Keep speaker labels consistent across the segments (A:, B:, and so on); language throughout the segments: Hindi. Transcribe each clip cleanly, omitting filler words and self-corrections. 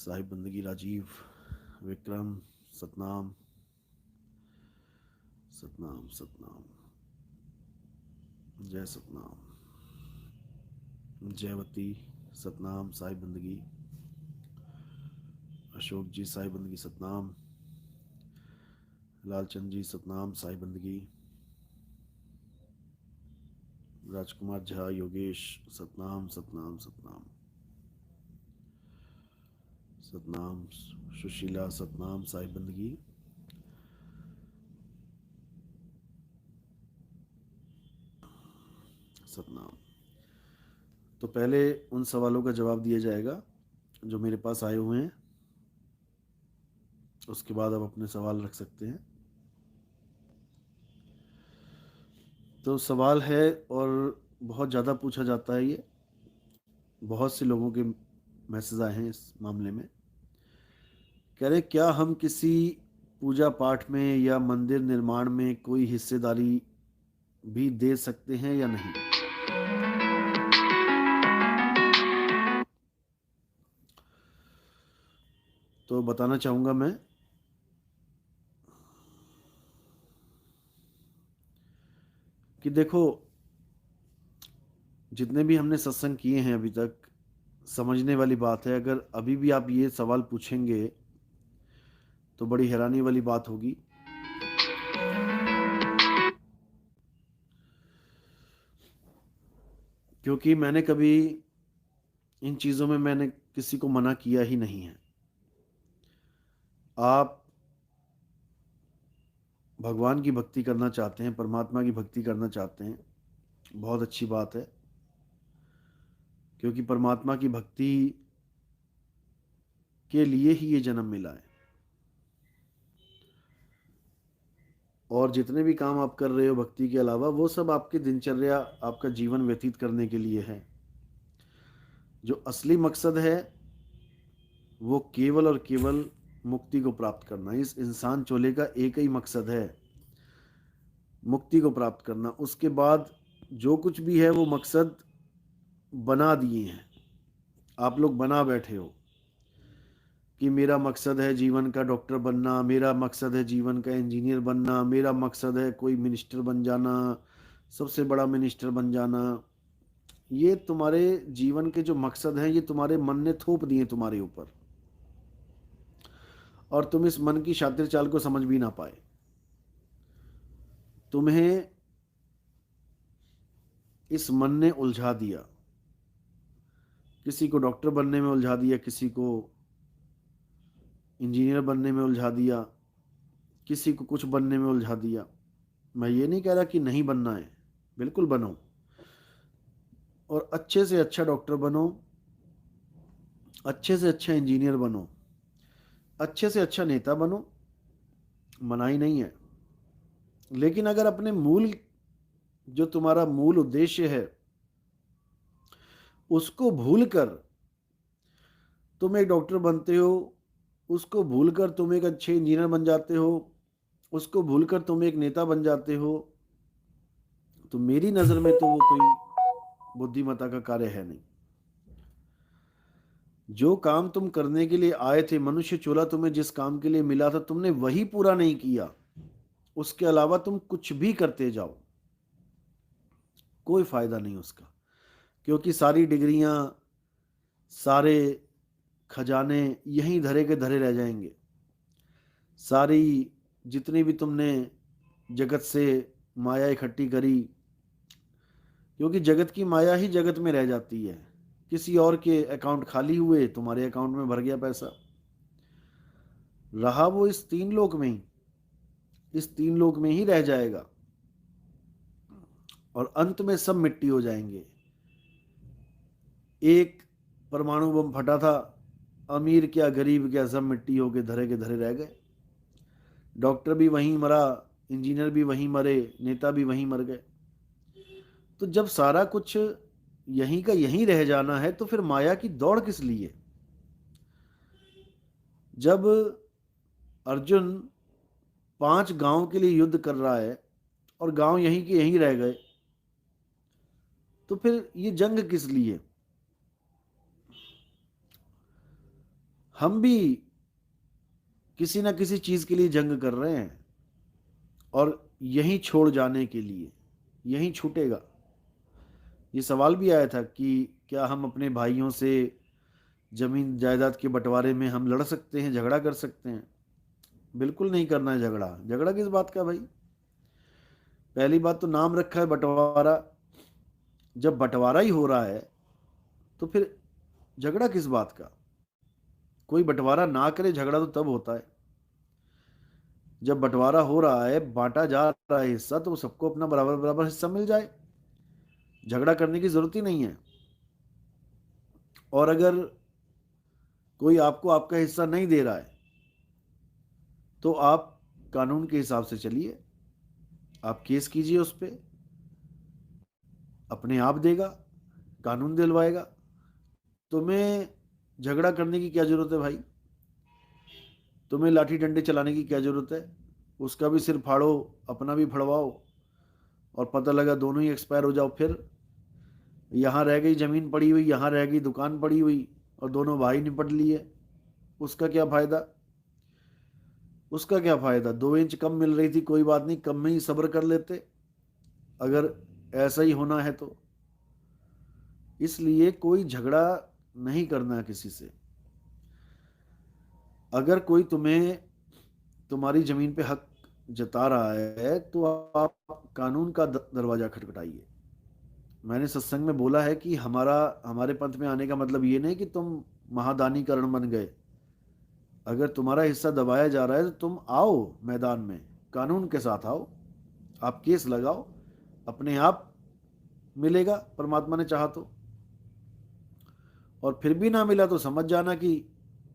A: साहिब बंदगी राजीव, विक्रम, सतनाम, सतनाम, सतनाम, जय सतनाम, जयवती, सतनाम, साहिब बंदगी, अशोक जी, साहिब बंदगी, सतनाम, लालचंद जी, सतनाम, साहिब बंदगी, राजकुमार झा, योगेश, सतनाम, सतनाम, सतनाम, सतनाम, सुशीला, सतनाम, साहिब बंदगी, सतनाम। तो पहले उन सवालों का जवाब दिया जाएगा जो मेरे पास आए हुए हैं, उसके बाद आप अपने सवाल रख सकते हैं। तो सवाल है, और बहुत ज़्यादा पूछा जाता है ये, बहुत से लोगों के मैसेज आए हैं इस मामले में। कह रहे क्या हम किसी पूजा पाठ में या मंदिर निर्माण में कोई हिस्सेदारी भी दे सकते हैं या नहीं। तो बताना चाहूँगा मैं कि देखो, जितने भी हमने सत्संग किए हैं अभी तक, समझने वाली बात है। अगर अभी भी आप ये सवाल पूछेंगे तो बड़ी हैरानी वाली बात होगी। क्योंकि मैंने कभी इन चीज़ों में मैंने किसी को मना किया ही नहीं है। आप भगवान की भक्ति करना चाहते हैं, परमात्मा की भक्ति करना चाहते हैं, बहुत अच्छी बात है। क्योंकि परमात्मा की भक्ति के लिए ही ये जन्म मिला है। और जितने भी काम आप कर रहे हो भक्ति के अलावा, वो सब आपकी दिनचर्या, आपका जीवन व्यतीत करने के लिए है। जो असली मकसद है वो केवल और केवल मुक्ति को प्राप्त करना। इस इंसान चोले का एक ही मकसद है, मुक्ति को प्राप्त करना। उसके बाद जो कुछ भी है वो मकसद बना दिए हैं, आप लोग बना बैठे हो कि मेरा मकसद है जीवन का डॉक्टर बनना, मेरा मकसद है जीवन का इंजीनियर बनना, मेरा मकसद है कोई मिनिस्टर बन जाना, सबसे बड़ा मिनिस्टर बन जाना। ये तुम्हारे जीवन के जो मकसद हैं, ये तुम्हारे मन ने थोप दिए तुम्हारे ऊपर, और तुम इस मन की शातिर चाल को समझ भी ना पाए। तुम्हें इस मन ने उलझा दिया, किसी को डॉक्टर बनने में उलझा दिया, किसी को इंजीनियर बनने में उलझा दिया, किसी को कुछ बनने में उलझा दिया। मैं ये नहीं कह रहा कि नहीं बनना है, बिल्कुल बनो, और अच्छे से अच्छा डॉक्टर बनो, अच्छे से अच्छा इंजीनियर बनो, अच्छे से अच्छा नेता बनो, मनाही नहीं है। लेकिन अगर अपने मूल, जो तुम्हारा मूल उद्देश्य है, उसको भूलकर तुम एक डॉक्टर बनते हो, उसको भूलकर तुम एक अच्छे इंजीनियर बन जाते हो, उसको भूलकर तुम एक नेता बन जाते हो, तो मेरी नज़र में तो वो कोई बुद्धिमत्ता का कार्य है नहीं। जो काम तुम करने के लिए आए थे, मनुष्य चोला तुम्हें जिस काम के लिए मिला था, तुमने वही पूरा नहीं किया। उसके अलावा तुम कुछ भी करते जाओ, कोई फायदा नहीं उसका। क्योंकि सारी डिग्रियां, सारे खजाने यहीं धरे के धरे रह जाएंगे। सारी जितनी भी तुमने जगत से माया इकट्ठी करी, क्योंकि जगत की माया ही जगत में रह जाती है। किसी और के अकाउंट खाली हुए, तुम्हारे अकाउंट में भर गया पैसा। रहा वो इस तीन लोक में ही, इस तीन लोक में ही रह जाएगा, और अंत में सब मिट्टी हो जाएंगे। एक परमाणु बम फटा था, अमीर क्या गरीब क्या सब मिट्टी होके धरे के धरे रह गए। डॉक्टर भी वहीं मरा, इंजीनियर भी वहीं मरे, नेता भी वहीं मर गए। तो जब सारा कुछ यहीं का यहीं रह जाना है, तो फिर माया की दौड़ किस लिए। जब अर्जुन 5 गांव के लिए युद्ध कर रहा है और गांव यहीं के यहीं रह गए, तो फिर ये जंग किस लिए। हम भी किसी ना किसी चीज के लिए जंग कर रहे हैं, और यहीं छोड़ जाने के लिए, यहीं छूटेगा। ये सवाल भी आया था कि क्या हम अपने भाइयों से जमीन जायदाद के बंटवारे में हम लड़ सकते हैं, झगड़ा कर सकते हैं? बिल्कुल नहीं करना है झगड़ा। झगड़ा किस बात का भाई? पहली बात तो नाम रखा है बंटवारा। जब बंटवारा ही हो रहा है तो फिर झगड़ा किस बात का? कोई बंटवारा ना करे, झगड़ा तो तब होता है जब बंटवारा हो रहा है, बांटा जा रहा है हिस्सा, तो सबको अपना बराबर बराबर हिस्सा मिल जाए। झगड़ा करने की जरूरत ही नहीं है। और अगर कोई आपको आपका हिस्सा नहीं दे रहा है तो आप कानून के हिसाब से चलिए, आप केस कीजिए उस पर, अपने आप देगा, कानून दिलवाएगा। तुम्हें झगड़ा करने की क्या जरूरत है भाई? तुम्हें लाठी डंडे चलाने की क्या जरूरत है? उसका भी सिर फाड़ो, अपना भी फड़वाओ, और पता लगा दोनों ही एक्सपायर हो जाओ। फिर यहाँ रह गई जमीन पड़ी हुई, यहाँ रह गई दुकान पड़ी हुई, और दोनों भाई निपट लिए। उसका क्या फायदा? उसका क्या फायदा? 2 इंच कम मिल रही थी, कोई बात नहीं, कम में ही सब्र कर लेते, अगर ऐसा ही होना है तो। इसलिए कोई झगड़ा नहीं करना है किसी से। अगर कोई तुम्हें तुम्हारी जमीन पे हक जता रहा है तो आप कानून का दरवाजा खटखटाइए। मैंने सत्संग में बोला है कि हमारे पंथ में आने का मतलब ये नहीं कि तुम महादानीकरण बन गए। अगर तुम्हारा हिस्सा दबाया जा रहा है तो तुम आओ मैदान में, कानून के साथ आओ, आप केस लगाओ, अपने आप मिलेगा परमात्मा ने चाहा तो। और फिर भी ना मिला तो समझ जाना कि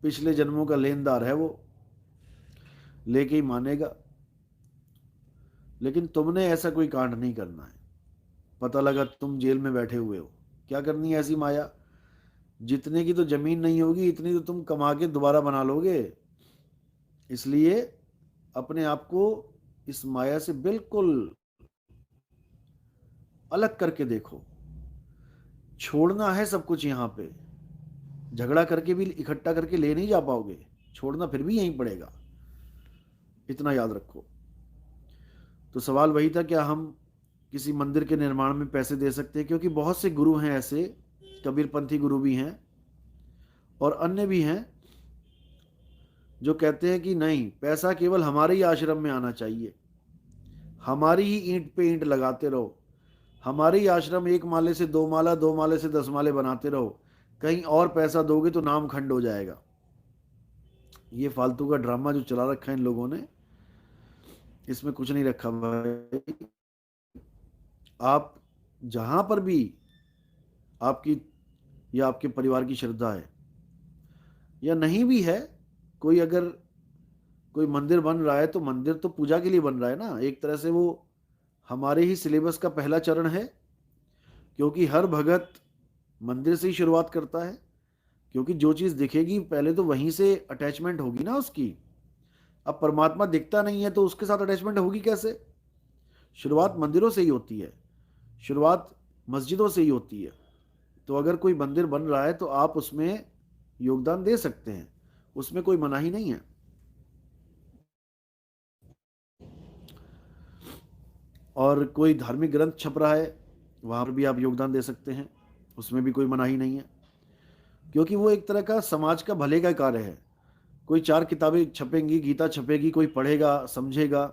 A: पिछले जन्मों का लेनदार है वो, लेके ही मानेगा। लेकिन तुमने ऐसा कोई कांड नहीं करना है। पता लगा तुम जेल में बैठे हुए हो, क्या करनी है ऐसी माया? जितने की तो जमीन नहीं होगी, इतनी तो तुम कमा के दोबारा बना लोगे। इसलिए अपने आप को इस माया से बिल्कुल अलग करके देखो। छोड़ना है सब कुछ यहाँ पे, झगड़ा करके भी इकट्ठा करके ले नहीं जा पाओगे, छोड़ना फिर भी यहीं पड़ेगा, इतना याद रखो। तो सवाल वही था, क्या हम किसी मंदिर के निर्माण में पैसे दे सकते हैं? क्योंकि बहुत से गुरु हैं ऐसे, कबीरपंथी गुरु भी हैं और अन्य भी हैं, जो कहते हैं कि नहीं, पैसा केवल हमारे ही आश्रम में आना चाहिए, हमारी ही ईंट पे ईंट लगाते रहो, हमारे ही आश्रम 1 माले से 2 माला, 2 माले से 10 माले बनाते रहो, कहीं और पैसा दोगे तो नाम खंड हो जाएगा। ये फालतू का ड्रामा जो चला रखा है इन लोगों ने, इसमें कुछ नहीं रखा भाई। आप जहां पर भी आपकी या आपके परिवार की श्रद्धा है या नहीं भी है, कोई अगर कोई मंदिर बन रहा है तो मंदिर तो पूजा के लिए बन रहा है ना, एक तरह से वो हमारे ही सिलेबस का पहला चरण है। क्योंकि हर भगत मंदिर से ही शुरुआत करता है, क्योंकि जो चीज दिखेगी पहले तो वहीं से अटैचमेंट होगी ना उसकी। अब परमात्मा दिखता नहीं है तो उसके साथ अटैचमेंट होगी कैसे? शुरुआत मंदिरों से ही होती है, शुरुआत मस्जिदों से ही होती है। तो अगर कोई मंदिर बन रहा है तो आप उसमें योगदान दे सकते हैं, उसमें कोई मनाही नहीं है। और कोई धार्मिक ग्रंथ छप रहा है, वहां पर भी आप योगदान दे सकते हैं, उसमें भी कोई मनाही नहीं है। क्योंकि वो एक तरह का समाज का भले का कार्य है। कोई 4 किताबें छपेंगी, गीता छपेगी, कोई पढ़ेगा समझेगा।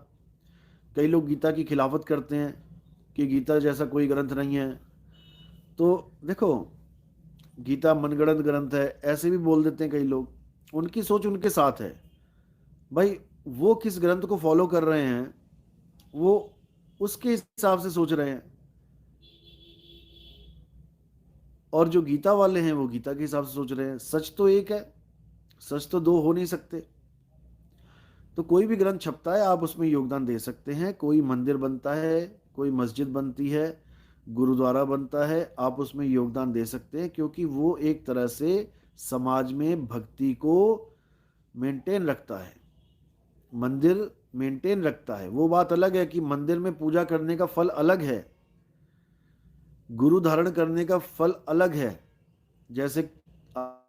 A: कई लोग गीता की खिलाफत करते हैं कि गीता जैसा कोई ग्रंथ नहीं है। तो देखो, गीता मनगढ़ंत ग्रंथ है ऐसे भी बोल देते हैं कई लोग, उनकी सोच उनके साथ है भाई। वो किस ग्रंथ को फॉलो कर रहे हैं, वो उसके हिसाब से सोच रहे हैं। और जो गीता वाले हैं वो गीता के हिसाब से सोच रहे हैं। सच तो एक है, सच तो दो हो नहीं सकते। तो कोई भी ग्रंथ छपता है, आप उसमें योगदान दे सकते हैं। कोई मंदिर बनता है, कोई मस्जिद बनती है, गुरुद्वारा बनता है, आप उसमें योगदान दे सकते हैं, क्योंकि वो एक तरह से समाज में भक्ति को मेंटेन रखता है, मंदिर मेंटेन रखता है। वो बात अलग है कि मंदिर में पूजा करने का फल अलग है, गुरु धारण करने का फल अलग है। जैसे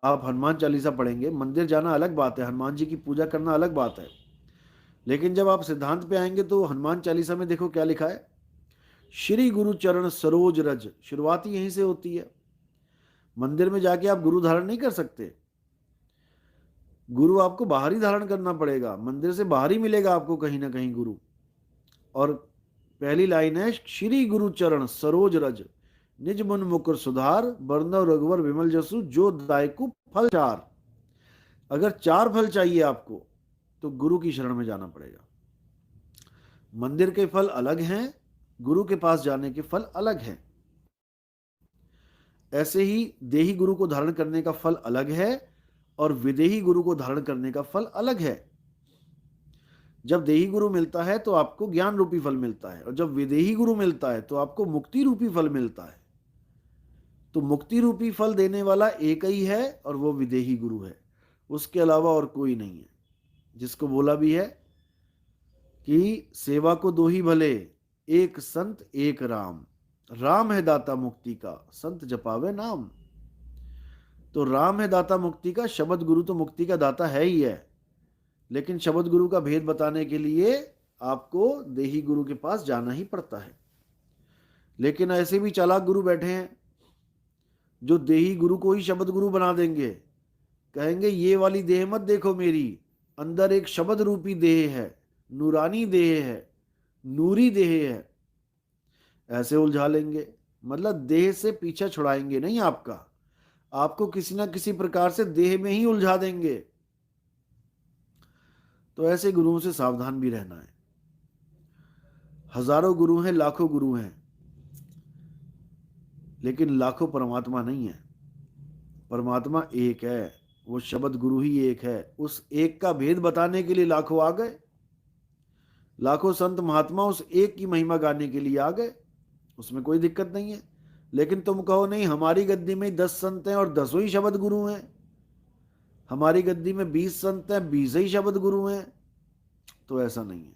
A: आप हनुमान चालीसा पढ़ेंगे, मंदिर जाना अलग बात है, हनुमान जी की पूजा करना अलग बात है, लेकिन जब आप सिद्धांत पे आएंगे तो हनुमान चालीसा में देखो क्या लिखा है, श्री गुरु चरण सरोज रज, शुरुआत ही यहीं से होती है। मंदिर में जाके आप गुरु धारण नहीं कर सकते, गुरु आपको बाहर ही धारण करना पड़ेगा, मंदिर से बाहर ही मिलेगा आपको कहीं ना कहीं गुरु। और पहली लाइन है, श्री गुरु चरण सरोज रज, निज मन मुकुर सुधार, बरनव रघुवर विमल जसु, जो दायकु फल चार। अगर चार फल चाहिए आपको तो गुरु की शरण में जाना पड़ेगा। मंदिर के फल अलग हैं, गुरु के पास जाने के फल अलग हैं। ऐसे ही देही गुरु को धारण करने का फल अलग है और विदेही गुरु को धारण करने का फल अलग है। जब देही गुरु मिलता है तो आपको ज्ञान रूपी फल मिलता है, और जब विदेही गुरु मिलता है तो आपको मुक्ति रूपी फल मिलता है। तो मुक्ति रूपी फल देने वाला एक ही है और वो विदेही गुरु है, उसके अलावा और कोई नहीं है। जिसको बोला भी है कि सेवा को दो ही भले, एक संत एक राम, राम है दाता मुक्ति का, संत जपावे नाम। तो राम है दाता मुक्ति का, शब्द गुरु तो मुक्ति का दाता है ही है, लेकिन शब्द गुरु का भेद बताने के लिए आपको देही गुरु के पास जाना ही पड़ता है। लेकिन ऐसे भी चालाक गुरु बैठे हैं जो देही गुरु को ही शब्द गुरु बना देंगे, कहेंगे ये वाली देह मत देखो मेरी, अंदर एक शब्द रूपी देह है, नूरानी देह है, नूरी देह है। ऐसे उलझा लेंगे, मतलब देह से पीछा छुड़ाएंगे नहीं आपका, आपको किसी ना किसी प्रकार से देह में ही उलझा देंगे। तो ऐसे गुरुओं से सावधान भी रहना है। हजारों गुरु हैं, लाखों गुरु हैं, लेकिन लाखों परमात्मा नहीं है। परमात्मा एक है, वो शब्द गुरु ही एक है। उस एक का भेद बताने के लिए लाखों आ गए, लाखों संत महात्मा उस एक की महिमा गाने के लिए आ गए, उसमें कोई दिक्कत नहीं है। लेकिन तुम कहो नहीं, हमारी गद्दी में 10 संत हैं और 10 ही शब्द गुरु हैं, हमारी गद्दी में 20 संत हैं, 20 ही शब्द गुरु हैं, तो ऐसा नहीं है।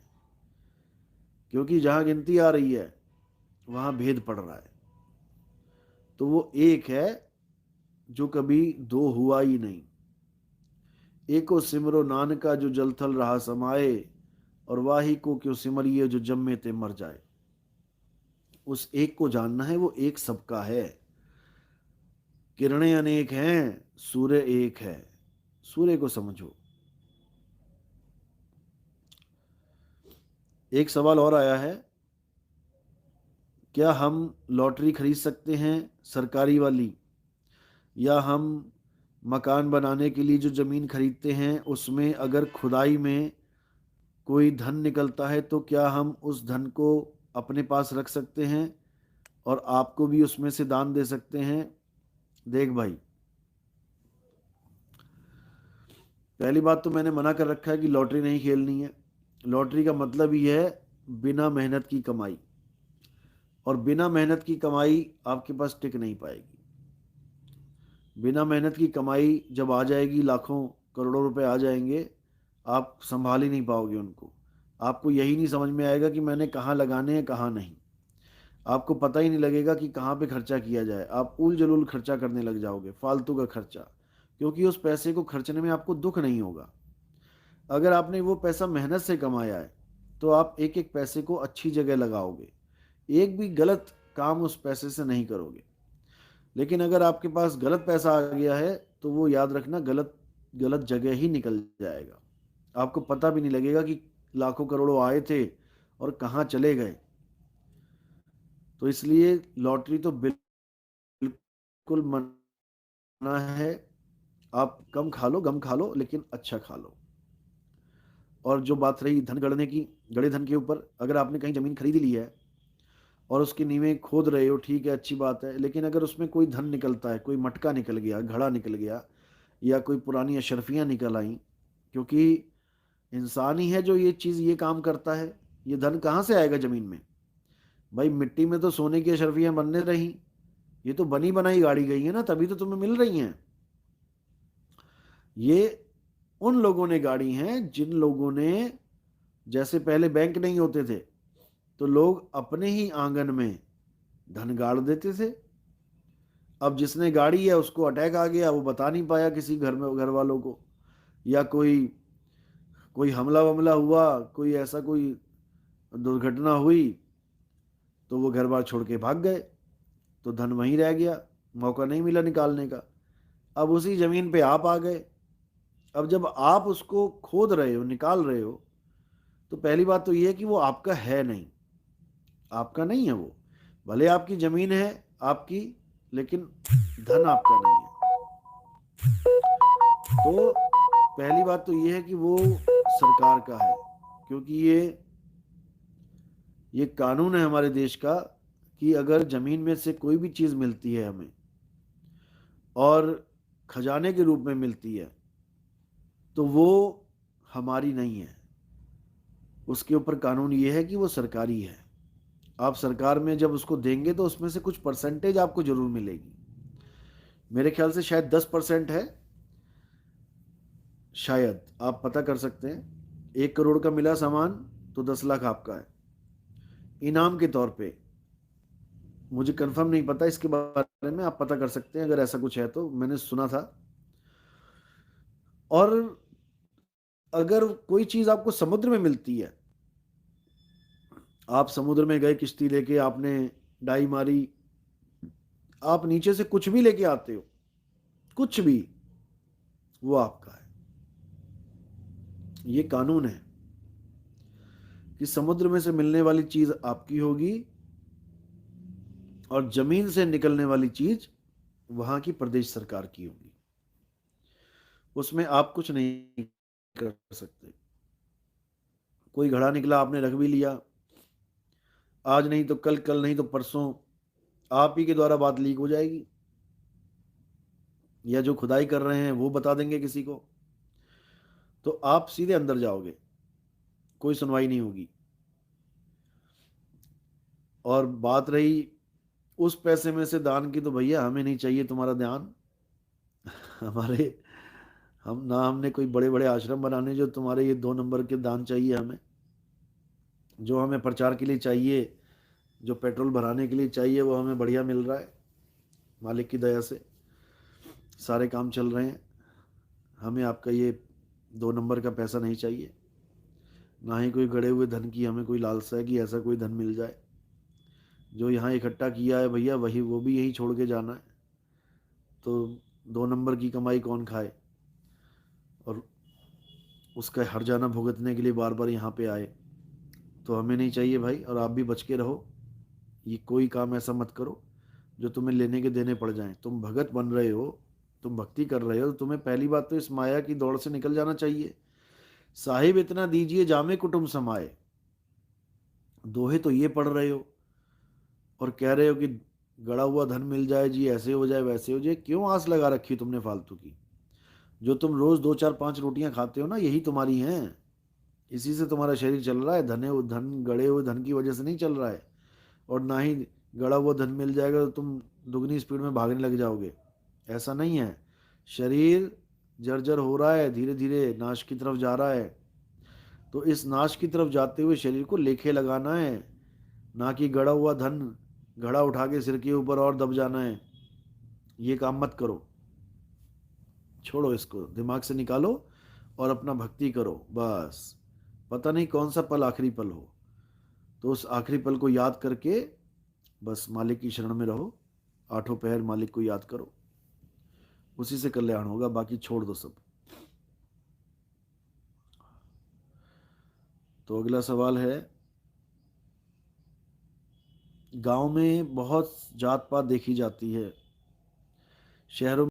A: क्योंकि जहां गिनती आ रही है वहां भेद पड़ रहा है। तो वो एक है जो कभी दो हुआ ही नहीं। एको सिमरो नानका जो जल थल रहा समाए, और वाही को क्यों सिमरिए जो जम्मे ते मर जाए। उस एक को जानना है, वो एक सबका है। किरणें अनेक हैं, सूर्य एक है, सूर्य को समझो। एक सवाल और आया है, क्या हम लॉटरी खरीद सकते हैं सरकारी वाली, या हम मकान बनाने के लिए जो ज़मीन खरीदते हैं उसमें अगर खुदाई में कोई धन निकलता है तो क्या हम उस धन को अपने पास रख सकते हैं और आपको भी उसमें से दान दे सकते हैं? देख भाई, पहली बात तो मैंने मना कर रखा है कि लॉटरी नहीं खेलनी है। लॉटरी का मतलब ही है बिना मेहनत की कमाई, और बिना मेहनत की कमाई आपके पास टिक नहीं पाएगी। बिना मेहनत की कमाई जब आ जाएगी, लाखों करोड़ों रुपए आ जाएंगे, आप संभाल ही नहीं पाओगे उनको। आपको यही नहीं समझ में आएगा कि मैंने कहाँ लगाने हैं कहाँ नहीं। आपको पता ही नहीं लगेगा कि कहाँ पे खर्चा किया जाए। आप उल जलूल खर्चा करने लग जाओगे, फालतू का खर्चा, क्योंकि उस पैसे को खर्चने में आपको दुख नहीं होगा। अगर आपने वो पैसा मेहनत से कमाया है तो आप एक एक पैसे को अच्छी जगह लगाओगे, एक भी गलत काम उस पैसे से नहीं करोगे। लेकिन अगर आपके पास गलत पैसा आ गया है तो वो याद रखना गलत गलत जगह ही निकल जाएगा। आपको पता भी नहीं लगेगा कि लाखों करोड़ों आए थे और कहाँ चले गए। तो इसलिए लॉटरी तो बिल्कुल मना है। आप कम खा लो, गम खा लो, लेकिन अच्छा खा लो। और जो बात रही धन गढ़ने की, गड़े धन के ऊपर, अगर आपने कहीं ज़मीन खरीद ली है और उसकी नींवें खोद रहे हो, ठीक है, अच्छी बात है, लेकिन अगर उसमें कोई धन निकलता है, कोई मटका निकल गया, घड़ा निकल गया, या कोई पुरानी अशरफियाँ निकल आई, क्योंकि इंसान ही है जो ये चीज़, ये काम करता है, ये धन कहाँ से आएगा ज़मीन में? भाई मिट्टी में तो सोने की अशरफियाँ बनने रही, ये तो बनी बनाई गाड़ी गई है ना, तभी तो तुम्हें मिल रही हैं। ये उन लोगों ने गाड़ी हैं जिन लोगों ने, जैसे पहले बैंक नहीं होते थे तो लोग अपने ही आंगन में धन गाड़ देते थे। अब जिसने गाड़ी है उसको अटैक आ गया, वो बता नहीं पाया किसी घर वालों को, या कोई कोई हमला वमला हुआ, कोई ऐसा कोई दुर्घटना हुई, तो वो घर बार छोड़ के भाग गए, तो धन वहीं रह गया, मौका नहीं मिला निकालने का। अब उसी जमीन पे आप आ गए। अब जब आप उसको खोद रहे हो, निकाल रहे हो, तो पहली बात तो ये है कि वो आपका है नहीं, आपका नहीं है वो। भले आपकी जमीन है आपकी, लेकिन धन आपका नहीं है। तो पहली बात तो ये है कि वो सरकार का है, क्योंकि ये कानून है हमारे देश का कि अगर जमीन में से कोई भी चीज मिलती है हमें और खजाने के रूप में मिलती है, तो वो हमारी नहीं है। उसके ऊपर कानून ये है कि वो सरकारी है। आप सरकार में जब उसको देंगे तो उसमें से कुछ परसेंटेज आपको जरूर मिलेगी। मेरे ख्याल से शायद 10% है, शायद, आप पता कर सकते हैं। 1 करोड़ का मिला सामान तो 10 लाख आपका है इनाम के तौर पे। मुझे कंफर्म नहीं पता इसके बारे में, आप पता कर सकते हैं अगर ऐसा कुछ है तो, मैंने सुना था। और अगर कोई चीज आपको समुद्र में मिलती है, आप समुद्र में गए किश्ती लेके, आपने डाई मारी, आप नीचे से कुछ भी लेके आते हो, कुछ भी, वो आपका है। ये कानून है कि समुद्र में से मिलने वाली चीज आपकी होगी और जमीन से निकलने वाली चीज वहां की प्रदेश सरकार की होगी। उसमें आप कुछ नहीं कर सकते। कोई घड़ा निकला, आपने रख भी लिया, आज नहीं तो कल, कल नहीं तो परसों आप ही के द्वारा बात लीक हो जाएगी, या जो खुदाई कर रहे हैं वो बता देंगे किसी को, तो आप सीधे अंदर जाओगे, कोई सुनवाई नहीं होगी। और बात रही उस पैसे में से दान की, तो भैया हमें नहीं चाहिए तुम्हारा ध्यान। हमारे हम ना, हमने कोई बड़े बड़े आश्रम बनाने जो तुम्हारे ये 2 नंबर के दान चाहिए हमें। जो हमें प्रचार के लिए चाहिए, जो पेट्रोल भराने के लिए चाहिए, वो हमें बढ़िया मिल रहा है, मालिक की दया से सारे काम चल रहे हैं। हमें आपका ये 2 नंबर का पैसा नहीं चाहिए, ना ही कोई गड़े हुए धन की हमें कोई लालसा है कि ऐसा कोई धन मिल जाए। जो यहाँ इकट्ठा किया है भैया, वही वो भी यही छोड़ के जाना है, तो 2 नंबर की कमाई कौन खाए, और उसका हर जाना भुगतने के लिए बार बार यहाँ पे आए, तो हमें नहीं चाहिए भाई। और आप भी बच के रहो, ये कोई काम ऐसा मत करो जो तुम्हें लेने के देने पड़ जाएं। तुम भगत बन रहे हो, तुम भक्ति कर रहे हो, तो तुम्हें पहली बात तो इस माया की दौड़ से निकल जाना चाहिए। साहिब इतना दीजिए जामे कुटुंब समाए, दोहे तो ये पढ़ रहे हो और कह रहे हो कि गड़ा हुआ धन मिल जाए जी, ऐसे हो जाए वैसे हो जाए। क्यों आस लगा रखी तुमने फालतू की? जो तुम रोज 2 4 5 रोटियां खाते हो ना, यही तुम्हारी हैं, इसी से तुम्हारा शरीर चल रहा है। धन गड़े हुए धन की वजह से नहीं चल रहा है। और ना ही गड़ा हुआ धन मिल जाएगा तो तुम दुगनी स्पीड में भागने लग जाओगे, ऐसा नहीं है। शरीर जर्जर हो रहा है, धीरे धीरे नाश की तरफ जा रहा है, तो इस नाश की तरफ जाते हुए शरीर को लेखे लगाना है, ना कि गड़ा हुआ धन घड़ा उठा के सिर के ऊपर और दब जाना है। ये काम मत करो, छोड़ो, इसको दिमाग से निकालो और अपना भक्ति करो बस। पता नहीं कौन सा पल आखिरी पल हो, तो उस आखिरी पल को याद करके बस मालिक की शरण में रहो। 8 पहर मालिक को याद करो, उसी से कल्याण होगा, बाकी छोड़ दो सब। तो अगला सवाल है, गांव में बहुत जात पात देखी जाती है, शहरों